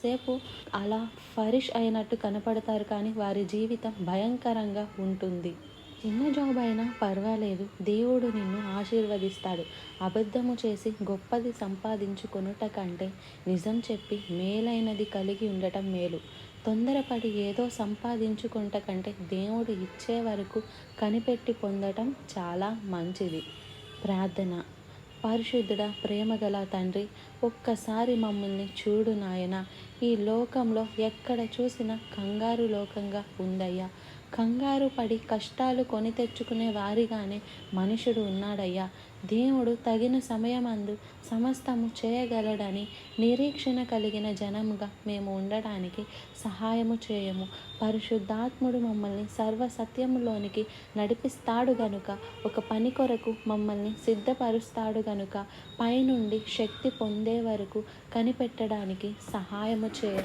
సేపు అలా ఫరిష్ అయినట్టు కనపడతారు, కానీ వారి జీవితం భయంకరంగా ఉంటుంది. చిన్న జాబ్ అయినా పర్వాలేదు, దేవుడు నిన్ను ఆశీర్వదిస్తాడు. అబద్ధము చేసి గొప్పది సంపాదించుకొనుట కంటే నిజం చెప్పి మేలైనది కలిగి ఉండటం మేలు. తొందరపడి ఏదో సంపాదించుకుంట కంటే దేవుడు ఇచ్చే వరకు కనిపెట్టి పొందటం చాలా మంచిది. ప్రార్థన. పరిశుద్ధుడా, ప్రేమగల తండ్రి, ఒక్కసారి మమ్మల్ని చూడు నాయన. ఈ లోకంలో ఎక్కడ చూసినా కంగారు లోకంగా ఉందయ్యా. కంగారు పడి కష్టాలు కొని తెచ్చుకునే వారిగానే మనుషుడు ఉన్నాడయ్యా. దేవుడు తగిన సమయమందు సమస్తము చేయగలడని నిరీక్షణ కలిగిన జనముగా మేము ఉండడానికి సహాయము చేయము. పరిశుద్ధాత్ముడు మమ్మల్ని సర్వసత్యములోనికి నడిపిస్తాడు గనుక, ఒక పని కొరకు మమ్మల్ని సిద్ధపరుస్తాడు గనుక, పైనుండి శక్తి పొందే వరకు కనిపెట్టడానికి సహాయము చేయ